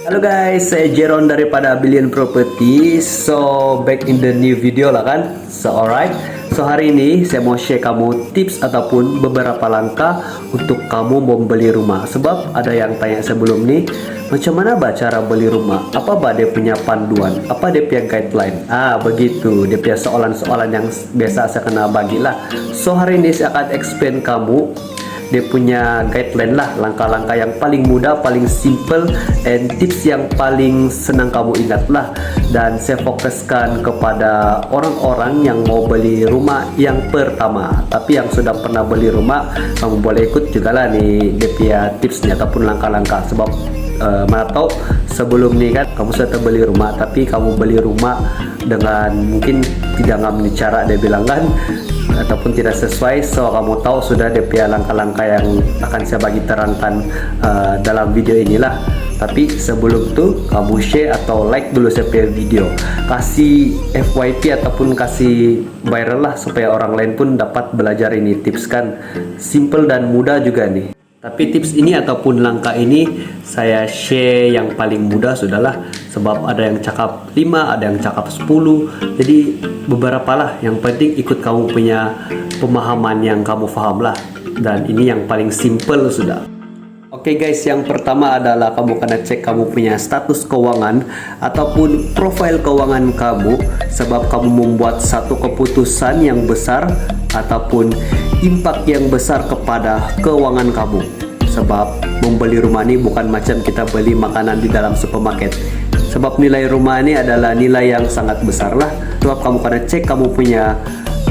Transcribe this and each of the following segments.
Halo guys, saya Jeron daripada Billion Property. So back in the new video lah kan. So alright. So hari ini saya mau share kamu tips ataupun beberapa langkah untuk kamu membeli rumah. Sebab ada yang tanya sebelum nih, macam mana bah cara beli rumah? Apa bah dia punya panduan? Apa dia punya guideline? Begitu. Dia punya soalan-soalan yang biasa saya kena bagilah. So hari ini saya akan explain kamu dia punya guideline lah, langkah-langkah yang paling mudah, paling simple, and tips yang paling senang kamu ingat lah. Dan saya fokuskan kepada orang-orang yang mau beli rumah yang pertama. Tapi yang sudah pernah beli rumah, kamu boleh ikut juga lah nih dia punya tipsnya ataupun langkah-langkah. Sebab mana tahu sebelum nih kan kamu sudah terbeli rumah, tapi kamu beli rumah dengan mungkin tidak ngambil cara dia bilang kan, ataupun tidak sesuai. So kamu tahu sudah dia punya langkah-langkah yang akan saya bagi terangkan dalam video inilah. Tapi sebelum itu kamu share atau like dulu saya punya video, kasih FYP ataupun kasih viral lah supaya orang lain pun dapat belajar ini. Tips kan simple dan mudah juga nih. Tapi tips ini ataupun langkah ini saya share yang paling mudah sudahlah. Sebab ada yang cakap 5, ada yang cakap 10. Jadi beberapa lah. Yang penting ikut kamu punya pemahaman yang kamu faham lah. Dan ini yang paling simple sudah. Oke guys, yang pertama adalah kamu kena cek kamu punya status keuangan ataupun profil keuangan kamu. Sebab kamu membuat satu keputusan yang besar ataupun impact yang besar kepada keuangan kamu. Sebab membeli rumah ini bukan macam kita beli makanan di dalam supermarket. Sebab nilai rumah ini adalah nilai yang sangat besar lah. Sebab kamu kena cek kamu punya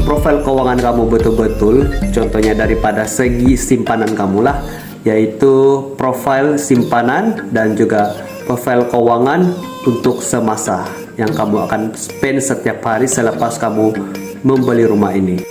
profil keuangan kamu betul-betul. Contohnya daripada segi simpanan kamu lah, yaitu profil simpanan dan juga profil keuangan untuk semasa yang kamu akan spend setiap hari selepas kamu membeli rumah ini.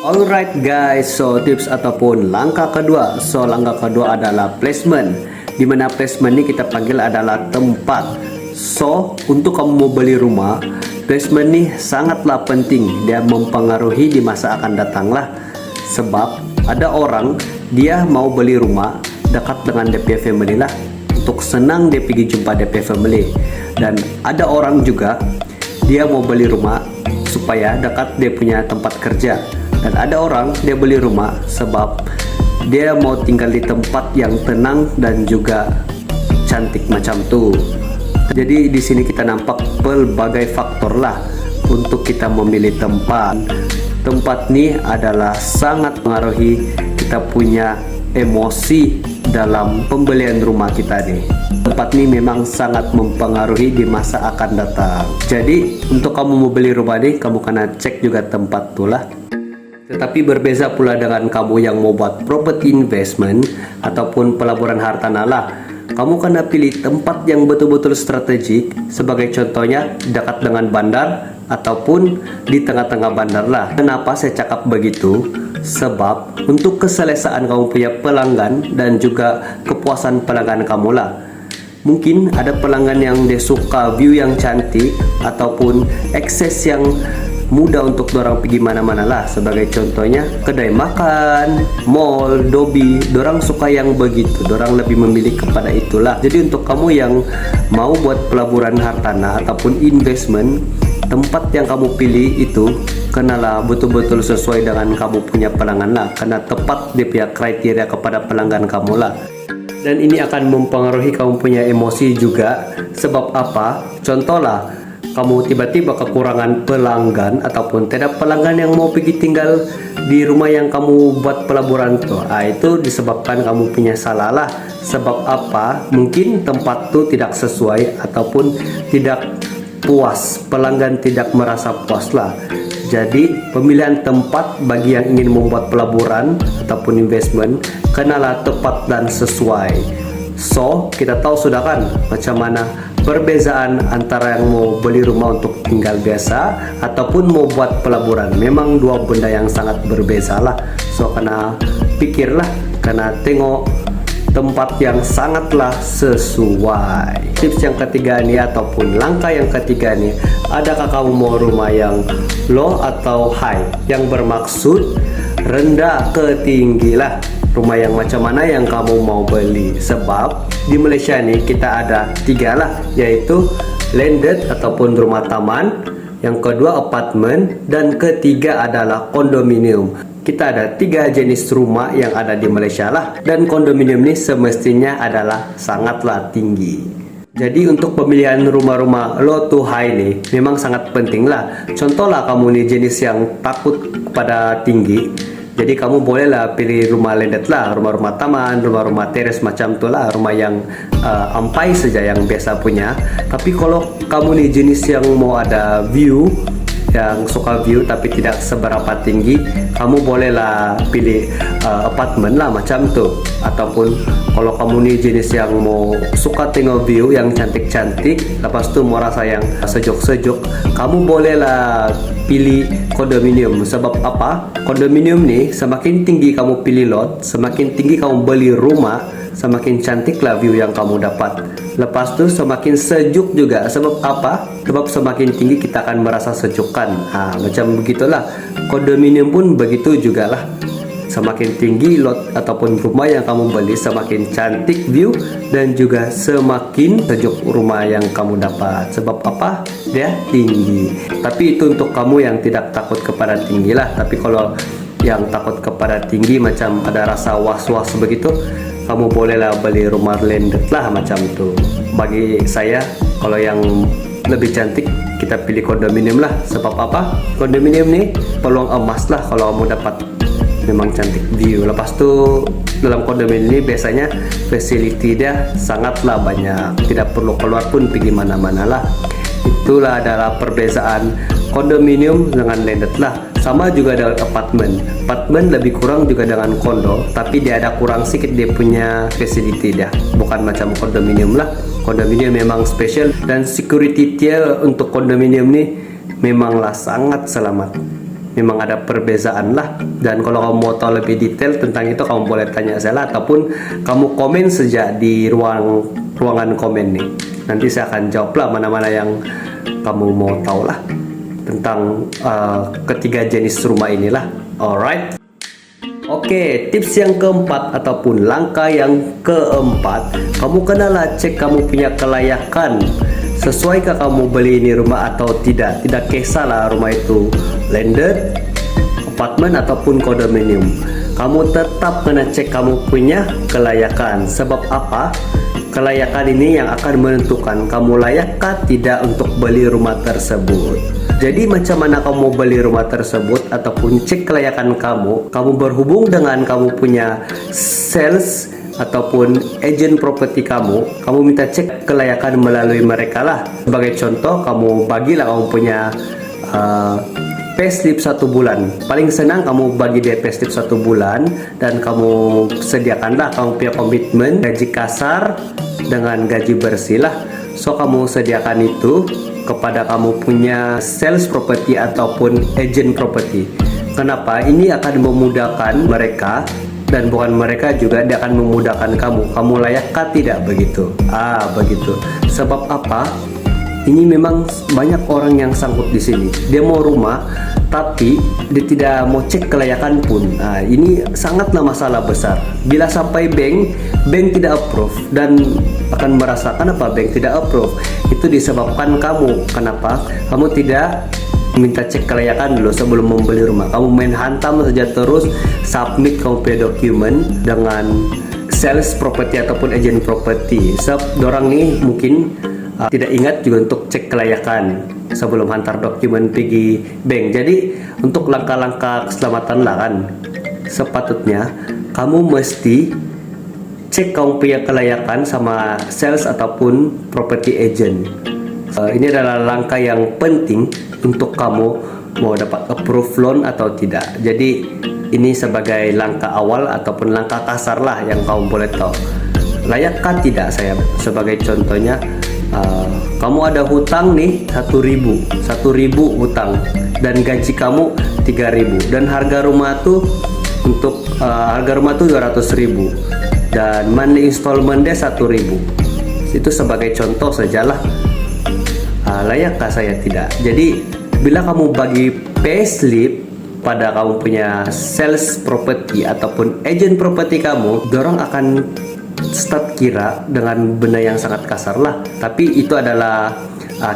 Alright guys, so tips ataupun langkah kedua. So langkah kedua adalah placement. Dimana placement ini kita panggil adalah tempat. So untuk kamu mau beli rumah, placement ini sangatlah penting. Dia mempengaruhi di masa akan datang lah. Sebab ada orang dia mau beli rumah dekat dengan DP family lah, untuk senang dia pergi jumpa DP family. Dan ada orang juga dia mau beli rumah supaya dekat dia punya tempat kerja. Dan ada orang dia beli rumah sebab dia mau tinggal di tempat yang tenang dan juga cantik macam tuh. Jadi di sini kita nampak pelbagai faktor lah untuk kita memilih tempat. Tempat ini adalah sangat mengaruhi kita punya emosi dalam pembelian rumah kita nih. Tempat ini memang sangat mempengaruhi di masa akan datang. Jadi untuk kamu mau beli rumah nih, kamu kena cek juga tempat tuh lah. Tetapi berbeza pula dengan kamu yang mau buat property investment ataupun pelaburan harta lah. Kamu kena pilih tempat yang betul-betul strategik. Sebagai contohnya dekat dengan bandar ataupun di tengah-tengah bandar lah. Kenapa saya cakap begitu? Sebab untuk keselesaan kamu punya pelanggan dan juga kepuasan pelanggan kamu lah. Mungkin ada pelanggan yang dia suka view yang cantik ataupun akses yang mudah untuk dorang pergi mana-mana lah. Sebagai contohnya kedai makan, mall, dobi, dorang suka yang begitu. Dorang lebih memilih kepada itulah. Jadi untuk kamu yang mau buat pelaburan hartanah ataupun investment, tempat yang kamu pilih itu kenalah betul-betul sesuai dengan kamu punya pelanggan lah. Kena tepat dia punya kriteria kepada pelanggan kamu lah. Dan ini akan mempengaruhi kamu punya emosi juga. Sebab apa? Contoh lah, kamu tiba-tiba kekurangan pelanggan ataupun tidak pelanggan yang mau pergi tinggal di rumah yang kamu buat pelaburan tuh. Itu disebabkan kamu punya salah lah. Sebab apa? Mungkin tempat tuh tidak sesuai ataupun tidak puas. Pelanggan tidak merasa puas lah. Jadi pemilihan tempat bagi yang ingin membuat pelaburan ataupun investment kenalah tepat dan sesuai. So kita tahu sudah kan macam mana perbezaan antara yang mau beli rumah untuk tinggal biasa ataupun mau buat pelaburan. Memang dua benda yang sangat berbeza lah. So kena pikirlah, kena tengok tempat yang sangatlah sesuai. Tips yang ketiga ini ataupun langkah yang ketiga ini, adakah kamu mau rumah yang low atau high? Yang bermaksud rendah ke tinggi lah. rumah yang macam mana yang kamu mau beli. Sebab di Malaysia nih kita ada 3 lah, yaitu landed ataupun rumah taman, yang kedua apartemen, dan ketiga adalah kondominium. Kita ada 3 jenis rumah yang ada di Malaysia lah, dan kondominium ini semestinya adalah sangatlah tinggi. Jadi untuk pemilihan rumah-rumah low to high nih memang sangat penting lah. Contohlah kamu nih jenis yang takut pada tinggi, jadi kamu bolehlah pilih rumah landed lah, rumah-rumah taman, rumah-rumah teres macam tu lah, rumah yang ampai saja yang biasa punya. Tapi kalau kamu nih jenis yang mau ada view, yang suka view tapi tidak seberapa tinggi, kamu bolehlah pilih apartemen lah macam tu. Ataupun kalau kamu nih jenis yang mau suka tengok view yang cantik-cantik, lepas tu mau rasa yang sejuk-sejuk, kamu bolehlah pilih kondominium. Sebab apa? Kondominium nih semakin tinggi kamu pilih lot, semakin tinggi kamu beli rumah, semakin cantiklah view yang kamu dapat. Lepas tu semakin sejuk juga. Sebab apa? Sebab semakin tinggi kita akan merasa sejukan. Macam begitulah. Kondominium pun begitu juga lah. Semakin tinggi lot ataupun rumah yang kamu beli, semakin cantik view dan juga semakin sejuk rumah yang kamu dapat. Sebab apa? Dia tinggi. Tapi itu untuk kamu yang tidak takut kepada tinggi lah. Tapi kalau yang takut kepada tinggi macam ada rasa was-was begitu, kamu bolehlah beli rumah landed lah macam tu. Bagi saya, kalau yang lebih cantik kita pilih kondominium lah. Sebab apa? Kondominium nih peluang emas lah kalau kamu dapat memang cantik view. Lepas tu dalam kondominium ini biasanya facility dia sangatlah banyak, tidak perlu keluar pun pergi mana-mana lah. Itulah adalah perbezaan kondominium dengan landed lah. Sama juga dengan apartemen. Apartemen lebih kurang juga dengan kondo, tapi dia ada kurang sedikit dia punya facility dia. Bukan macam kondominium lah. Kondominium memang special dan security tier untuk kondominium ni memanglah sangat selamat. Memang ada perbezaan lah. Dan kalau kamu mau tahu lebih detail tentang itu, kamu boleh tanya saya lah, ataupun kamu komen saja di ruangan komen nih. Nanti saya akan jawab lah mana-mana yang kamu mau tahu lah tentang ketiga jenis rumah inilah. Alright. Oke, tips yang keempat ataupun langkah yang keempat, kamu kenalah cek kamu punya kelayakan. Sesuaikah kamu beli ini rumah atau tidak? Tidak kisahlah rumah itu landed, apartemen ataupun kondominium. Kamu tetap kena cek kamu punya kelayakan. Sebab apa? Kelayakan ini yang akan menentukan kamu layakkah tidak untuk beli rumah tersebut. Jadi macam mana kamu beli rumah tersebut ataupun cek kelayakan kamu berhubung dengan kamu punya sales ataupun agent properti kamu minta cek kelayakan melalui mereka lah. Sebagai contoh, kamu bagilah kamu punya payslip 1 bulan. Paling senang kamu bagi dia payslip 1 bulan dan kamu sediakanlah kamu punya komitmen gaji kasar dengan gaji bersih lah. So kamu sediakan itu kepada kamu punya sales property ataupun agent property. Kenapa? Ini akan memudahkan mereka, dan bukan mereka juga, dia akan memudahkan kamu. Kamu layakkah tidak begitu? Begitu. Sebab apa? Ini memang banyak orang yang sangkut di sini. Dia mau rumah tapi dia tidak mau cek kelayakan pun. Ini sangatlah masalah besar. Bila sampai bank tidak approve, dan akan merasakan apa bank tidak approve. Itu disebabkan kamu. Kenapa? Kamu tidak minta cek kelayakan dulu sebelum membeli rumah. Kamu main hantam saja terus, submit kamu punya dokumen dengan sales property ataupun agent property. Sebab dorang nih mungkin tidak ingat juga untuk cek kelayakan sebelum hantar dokumen pergi bank. Jadi untuk langkah-langkah keselamatan lah kan, sepatutnya kamu mesti cek kamu punya kelayakan sama sales ataupun property agent. Ini adalah langkah yang penting untuk kamu mau dapat approve loan atau tidak. Jadi ini sebagai langkah awal ataupun langkah kasar lah yang kamu boleh tahu. Layakkah tidak saya? Sebagai contohnya, kamu ada hutang nih 1.000 hutang dan gaji kamu 3.000 dan harga rumah tuh untuk harga rumah tuh 200.000 dan monthly installment dia 1.000. Itu sebagai contoh sajalah. Layakkah saya? Tidak. Jadi bila kamu bagi payslip pada kamu punya sales property ataupun agent property kamu, dorang akan start kira dengan benda yang sangat kasar lah. Tapi itu adalah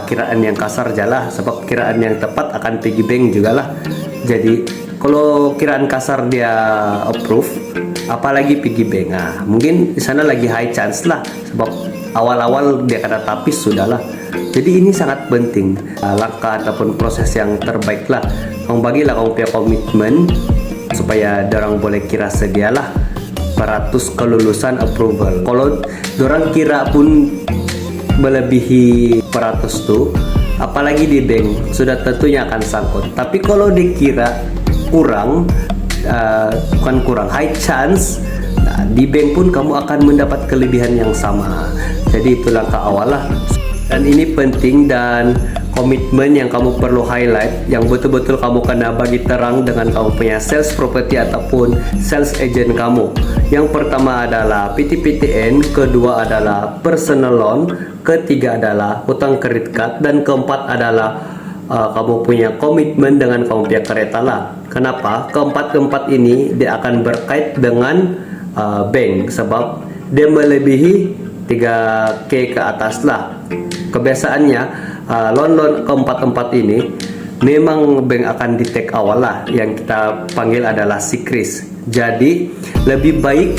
kiraan yang kasar aja lah, sebab kiraan yang tepat akan piggy bank juga lah. Jadi kalau kiraan kasar dia approve, apalagi piggy bank, mungkin di sana lagi high chance lah, sebab awal-awal dia kena tapis sudah lah. Jadi ini sangat penting, langkah ataupun proses yang terbaik lah. Kamu bagilah kamu punya komitmen supaya dorang boleh kira sedialah beratus kelulusan approval. Kalau dorang kira pun melebihi beratus tuh, apalagi di bank sudah tentunya akan sangkut. Tapi kalau dikira kurang, bukan kurang, high chance, di bank pun kamu akan mendapat kelebihan yang sama. Jadi itu langkah awal lah. Dan ini penting, dan komitmen yang kamu perlu highlight, yang betul-betul kamu kena bagi terang dengan kamu punya sales property ataupun sales agent kamu. Yang pertama adalah PTPTN, kedua adalah personal loan, ketiga adalah hutang kredit card, dan keempat adalah kamu punya komitmen dengan kamu punya kereta lah. Kenapa? Keempat ini dia akan berkait dengan bank, sebab dia melebihi 3K ke atas lah. Kebiasaannya loan keempat ini memang bank akan di take awal lah, yang kita panggil adalah sikris. Jadi lebih baik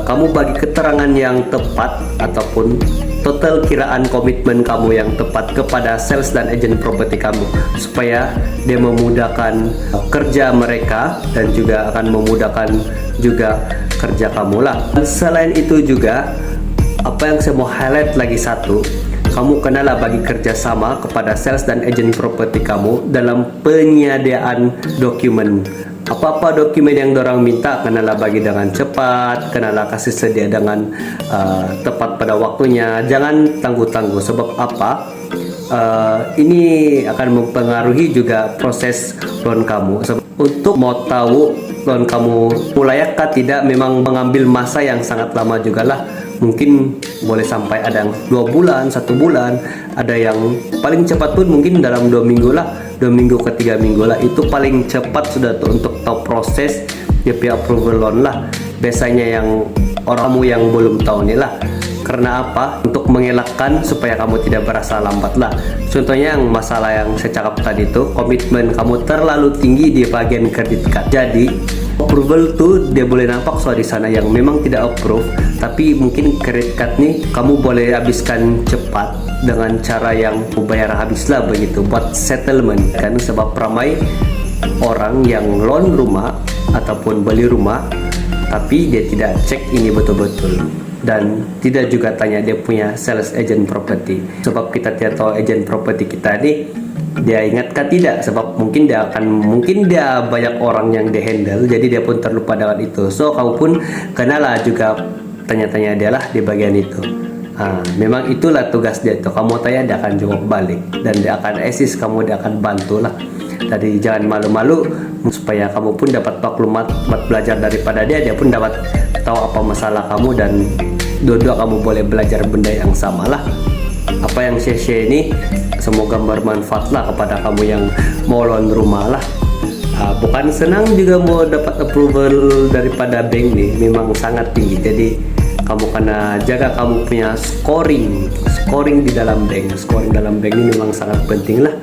kamu bagi keterangan yang tepat ataupun total kiraan komitmen kamu yang tepat kepada sales dan agent property kamu, supaya dia memudahkan kerja mereka dan juga akan memudahkan juga kerja kamu lah. Dan selain itu juga, apa yang saya mau highlight lagi satu, kamu kenalah bagi kerjasama kepada sales dan agent property kamu dalam penyediaan dokumen. Apa-apa dokumen yang dorang minta, kenalah bagi dengan cepat, kenalah kasih sedia dengan tepat pada waktunya. Jangan tangguh-tangguh, sebab apa? Ini akan mempengaruhi juga proses loan kamu. Untuk mau tahu loan kamu layakkah tidak, memang mengambil masa yang sangat lama juga lah. Mungkin boleh sampai ada yang 2 bulan, 1 bulan, ada yang paling cepat pun mungkin dalam 2 minggu lah, 2 minggu ke 3 minggu lah. Itu paling cepat sudah tuh untuk tahu proses DP approval loan lah. Biasanya yang orangmu yang belum tahu nih lah. Karena apa? Untuk mengelakkan supaya kamu tidak berasa lambat lah. Contohnya yang masalah yang saya cakap tadi itu, komitmen kamu terlalu tinggi di bagian kredit card. Jadi approval tuh dia boleh nampak soal di sana yang memang tidak approve, tapi mungkin kredit card nih kamu boleh habiskan cepat dengan cara yang bayar habis lah begitu buat settlement kan. Sebab ramai orang yang loan rumah ataupun beli rumah tapi dia tidak cek ini betul-betul, dan tidak juga tanya dia punya sales agent property, sebab kita tidak tahu agent property kita nih dia ingatkah tidak, sebab mungkin dia banyak orang yang dia handle, jadi dia pun terlupa dengan itu. So kamu pun kenalah juga tanya-tanya dia lah di bagian itu. Memang itulah tugas dia tuh, kamu tanya dia akan jawab balik, dan dia akan assist kamu, dia akan bantu lah. Jadi jangan malu-malu, supaya kamu pun dapat maklumat, belajar daripada dia pun dapat tahu apa masalah kamu, dan dua-dua kamu boleh belajar benda yang sama lah. Apa yang saya share ini semoga bermanfaat lah kepada kamu yang mau loan rumah lah. Bukan senang juga mau dapat approval daripada bank nih, memang sangat tinggi. Jadi kamu kena jaga kamu punya scoring di dalam bank. Scoring dalam bank ini memang sangat penting lah.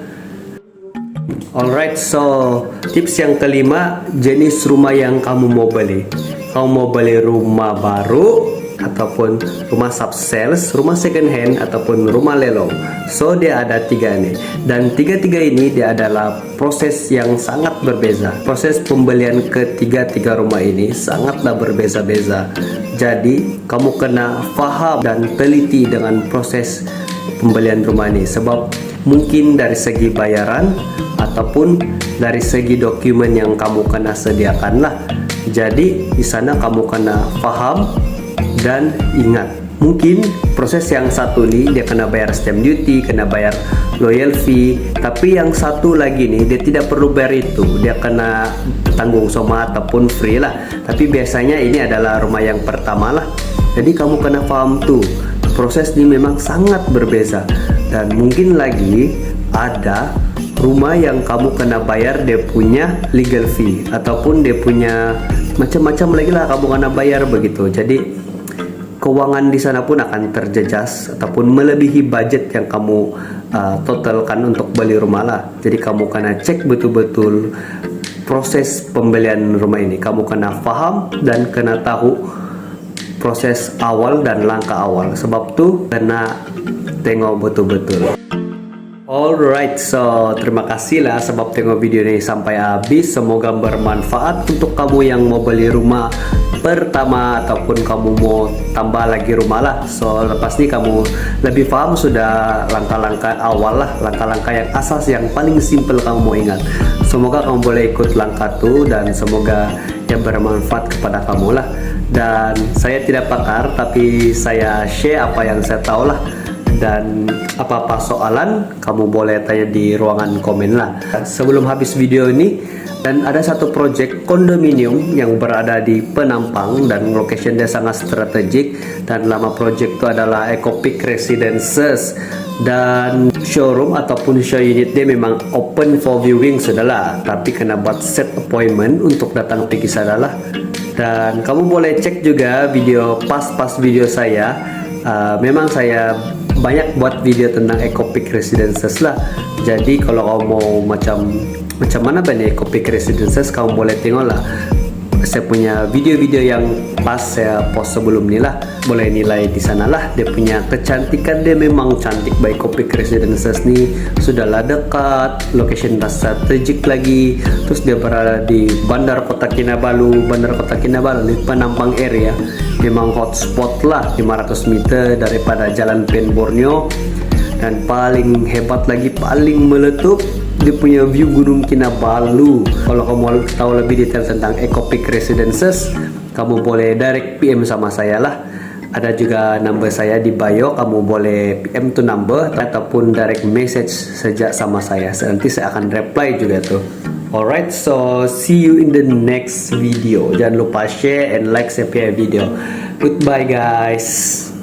Alright, so tips yang kelima, jenis rumah yang kamu mau beli. Kamu mau beli rumah baru ataupun rumah sub-sales, rumah second hand ataupun rumah lelong. So dia ada 3 nih, dan tiga ini dia adalah proses yang sangat berbeza. Proses pembelian ketiga rumah ini sangatlah berbeza-beza. Jadi kamu kena paham dan teliti dengan proses pembelian rumah ini, sebab mungkin dari segi bayaran ataupun dari segi dokumen yang kamu kena sediakan lah. Jadi di sana kamu kena paham dan ingat. Mungkin proses yang satu nih dia kena bayar stamp duty, kena bayar loyal fee, tapi yang satu lagi nih dia tidak perlu bayar itu, dia kena tanggung soma ataupun free lah. Tapi biasanya ini adalah rumah yang pertama lah. Jadi kamu kena paham tuh, proses ini memang sangat berbeza. Dan mungkin lagi ada rumah yang kamu kena bayar dia punya legal fee ataupun dia punya macam-macam lagi lah kamu kena bayar begitu. Jadi keuangan di sana pun akan terjejas ataupun melebihi budget yang kamu totalkan untuk beli rumah lah. Jadi kamu kena cek betul-betul proses pembelian rumah ini. Kamu kena paham dan kena tahu proses awal dan langkah awal. Sebab tuh kena tengok betul-betul. Alright, so terima kasih lah sebab tengok video ini sampai habis. Semoga bermanfaat untuk kamu yang mau beli rumah pertama ataupun kamu mau tambah lagi rumah lah. So lepas ini kamu lebih paham sudah langkah-langkah awal lah, langkah-langkah yang asas yang paling simple kamu mau ingat. Semoga kamu boleh ikut langkah itu dan semoga yang bermanfaat kepada kamu lah. Dan saya tidak pakar tapi saya share apa yang saya tahu lah. Dan apa-apa soalan kamu boleh tanya di ruangan komen lah. Sebelum habis video ini, dan ada satu project kondominium yang berada di Penampang dan location dia sangat strategik, dan nama project itu adalah Eco Peak Residences. Dan showroom ataupun show unit dia memang open for viewing sudahlah, tapi kena buat set appointment untuk datang pergi sadalah. Dan kamu boleh cek juga video pas video saya. Memang saya banyak buat video tentang Eco Peak Residences lah. Jadi kalau kamu mau macam mana nih Eco Peak Residences, kamu boleh tengok lah. Saya punya video-video yang pas saya post sebelum ini lah. Boleh nilai di sana lah. Dia punya kecantikan dia memang cantik. Baik Eco Peak Residences nih sudahlah dekat, location strategik lagi. Terus dia berada di Bandar Kota Kinabalu di Penampang area. Memang hotspot lah, 500 meter daripada Jalan Pen Borneo. Dan paling hebat lagi, paling meletup, dia punya view Gunung Kinabalu. Kalau kamu tahu lebih detail tentang Eco Peak Residences, kamu boleh direct PM sama saya lah. Ada juga number saya di bio, kamu boleh PM to number ataupun direct message sejak sama saya. Nanti saya akan reply juga tuh. Alright, so see you in the next video. Jangan lupa share and like saya punya video. Goodbye guys.